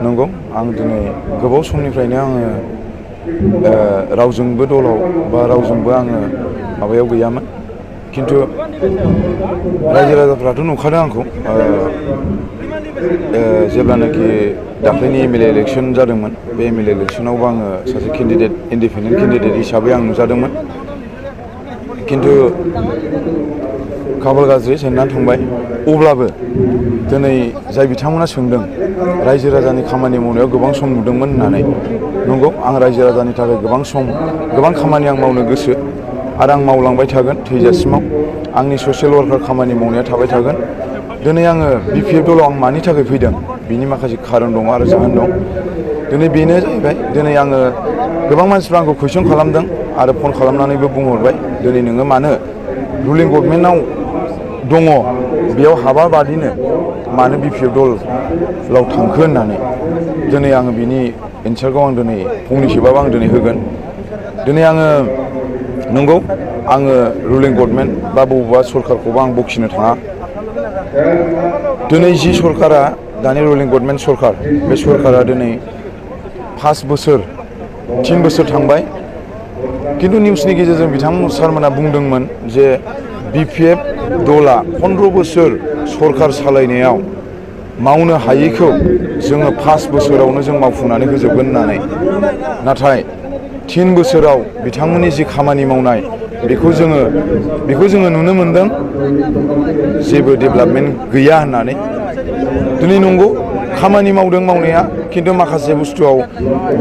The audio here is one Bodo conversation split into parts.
नंगौ आं दिनै गोबाव समनिफ्रायनो आङो रावजोंबो दलाव बा रावजोंबो आङो माबायाव गैयामोन खिन्थु रायजो राजाफ्राथ' नुखादों आंखौ जेब्लानाखि दाख्लैनि एमएलए इलेक्सन जादोंमोन बे एमएलए इलेक्सनावबो आङो सासे केन्डिडेट इन्डिपेन्डेन्ट केन्डिडेट हिसाबै आं नुजादोंमोन खिन्थु खाफाल गाज्रि जेननानै थांबाय अब्लाबो दिनै जाय बिथांमोना सोंदों रायजो राजानि खामानि मावनायाव गोबां सम नुदोंमोन होननानै नंगौ आं रायजो राजानि थाखाय गोबां खामानि आं मावनो गोसो आरो आं मावलांबाय थागोन थैजासिमाव आंनि ससियेल वार्कार खामानि मावनाया थाबाय थागोन दिनै आङो बिपिएफ दलाव आं मानि थाखाय फैदों बिनि माखासे खारन दङ आरो जाहोन दं दिनै बेनो जाहैबाय दिनै आङो गोबां मानसिफ्रा आंखौ कुइसन खालामदों आरो फन खालामनानैबो बुंहरबाय दिनै नोङो मानो रुलिं गभर्नमेन्टआव दङ बेयाव हाबा बादिनो मानो बिपिएफ दलाव थांखो होननानै दिनै आङो बिनि एन्सारखौ आं दिनै फंनैसोबाबो आं दिनै होगोन दिनै आङो नंगौ आङो रुलिं गभर्नमेन्ट बा बबेबा सरकारखौबो आं बखिनो थाङा दिनै जि सरकारा दानि रुलिं गभर्नमेन्ट सरकार बे सरकारा दिनै 5 बोसोर 3 बोसोर थांबाय खिन्थु निउसनि गेजेरजों बिथां सारमोना बुंदोंमोन जे बिपिएफ दला 15 बोसोर सरकार सालायनायाव मावनो हायैखौ जोङो 5 बोसोरावनो जों मावफुंनानै होजोबगोन होननानै नाथाय 3 बोसोराव बिथांमोननि जि खामानि मावनाय बेखौ जोङो नुनो मोनदों जेबो डेभेलपमेन्ट गैया होननानै दिनै नंगौ खामानि मावदों मावनाया खिन्थु माखासे बुस्थुआव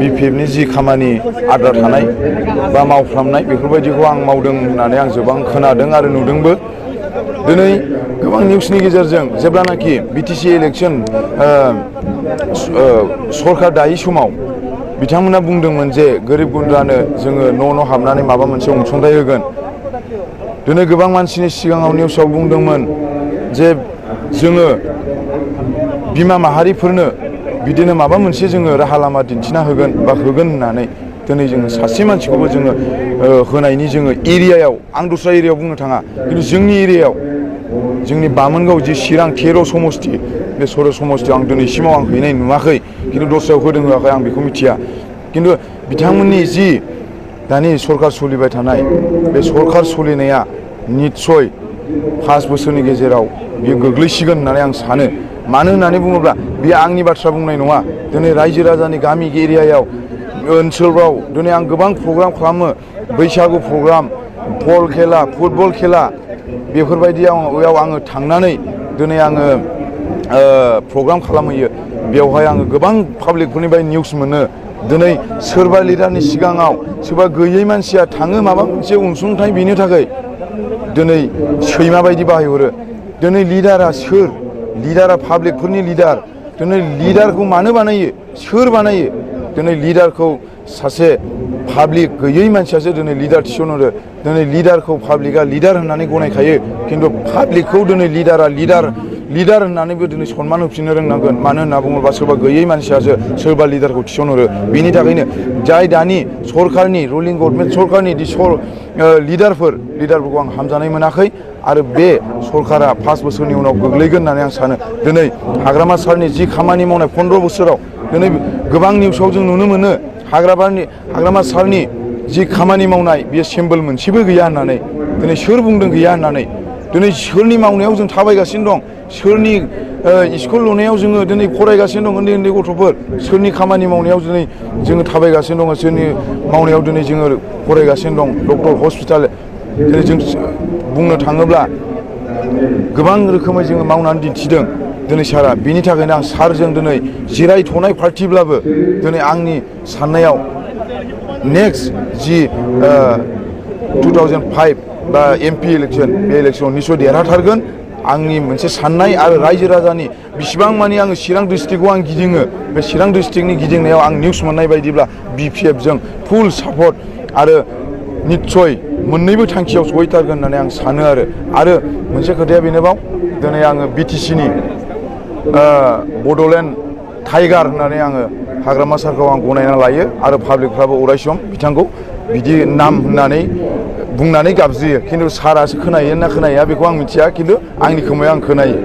बिपिएफनि जि खामानि आद्रा थानाय बा मावफ्रामनाय बेफोरबायदिखौ आं मावदों होननानै आं गोबां खोनादों आरो नुदोंबो दिनै गोबां निउसनि गेजेरजों जेब्लानाखि बिटिसि इलेक्सन सरकार दायि समाव बिथांमोना बुंदोंमोन जे गोरिब गुन्द्रानो जोङो न' हाबनानै माबा मोनसे अनसुंथाइ होगोन दिनै गोबां मानसिनि सिगाङाव निउसाव बुंदोंमोन जे जोङो बिमा माहारिफोरनो बिदिनो माबा मोनसे जोङो राहा लामा दिन्थिना होगोन बा होगोन होननानै दिनै जोङो सासे मानसिखौबो जोङो होनायनि जोङो एरियायाव आं दस्रा एरियायाव बुंनो थाङा खिन्थु जोंनि एरियायाव जोंनि बामोनगाव जि चिरां 13 समस्ति बे 13 समस्तियाव आं दिनैसिमाव आं हैनाय नुवाखै खिन्थु दस्रायाव होदों होआखै आं बेखौ मिथिया खिन्थु बिथांमोननि जि दानि सरकार सोलिबाय थानाय बे सरकार सोलिनाया निस्सय 5 बोसोरनि गेजेराव बियो गोग्लैसिगोन होननानै आं सानो मानो होननानै बुङोब्ला बेयो आंनि बाथ्रा बुंनाय नङा दिनै रायजो राजानि गामि एरियायाव ओनसोलफ्राव दिनै आं गोबां प्रग्राम खालामो बैसागु प्रग्राम बल खेला फुटबल खेला बेफोरबायदियाव आङो थांनानै दिनै आङो प्रग्राम खालामहैयो बेवहाय आङो गोबां पाब्लिकफोरनिफ्राय निउस मोनो दिनै सोरबा लिडारनि सिगाङाव सोरबा गैयै मानसिया थाङो माबा मोनसे अनसुंथाइ बिनो थाखाय दिनै सैमा बायदि बाहायहरो दिनै लिडारा सोर लिडारा पाब्लिकफोरनि लिडार दिनै लिडारखौ मानो बानायो सोर बानायो दिनै लिडारखौ सासे पाब्लिक गैयै मानसियासो दिनै लिडार थिसनहरो दिनै लिडारखौ पाब्लिकआ लिडार होननानै गनायखायो खिन्थु पाब्लिकखौ दिनै लिडारा लिडार होननानैबो दिनै सनमान होफिननो रोंनांगोन मानो होनना बुङोब्ला सोरबा गैयै मानसियासो सोरबा लिडारखौ थिसनहरो बिनि थाखायनो जाय दानि सरकारनि रुलिं गभर्नमेन्ट सरकारनि लिडारफोरखौ आं हामजानाय मोनाखै आरो बे सरकारा 5 बोसोरनि उनाव गोग्लैगोन होननानै आं सानो दिनै हाग्रामा सारनि जि खामानि मावनाय 15 बोसोराव दिनै गोबां निउसाव जों नुनो मोनो हाग्रामा सारनि जि खामानि मावनाय बेयो सिम्बल मोनसेबो गैया होननानै दिनै सोर बुंदों गैया होननानै दिनै सोरनि मावनायाव जों थाबायगासिनो दं सोरनि स्कुल लुनायाव जोङो दिनै फरायगासिनो दं उन्दै गथ'फोर सोरनि खामानि मावनायाव दिनै जोङो थाबायगासिनो दङ सोरनि मावनायाव दिनै जोङो फरायगासिनो दं डक्टर हस्पिटाल दिनै जों बुंनो थाङोब्ला गोबां रोखोमै जोङो मावनानै दिन्थिदों दिनै सारा बिनि थाखायनो आं सारजों दिनै जिरायथ'नाय पार्टिब्लाबो दिनै आंनि साननायाव नेक्स्ट जि 2005 बा एमपि इलेक्सन बे इलेक्सनाव निस्सय देरहाथारगोन आंनि मोनसे साननाय आरो रायजो राजानि बिसिबां मानि आङो चिरां डिस्ट्रिक्टखौ आं गिदिङो बे चिरां डिस्ट्रिक्टनि गिदिंनायाव आं निउस मोननाय बायदिब्ला बिपिएफजों फुल सापर्ट आरो निस्सय मोननैबो थांखियाव सहैथारगोन होननानै आं सानो आरो मोनसे खोथाया बेनोबाव दिनै आङो बिटिसिनि बड'लेण्ड टाइगार होननानै आङो हाग्रामा सारखौ आं गनायना लायो आरो पाब्लिकफ्राबो अरायसम बिथांखौ बिदि नाम होननानै बुंनानै गाबज्रियो खिन्थु सारासो खोनायो ना खोनाया बेखौ आं मिथिया खिन्थु आंनि खोमायाव आं खोनायो।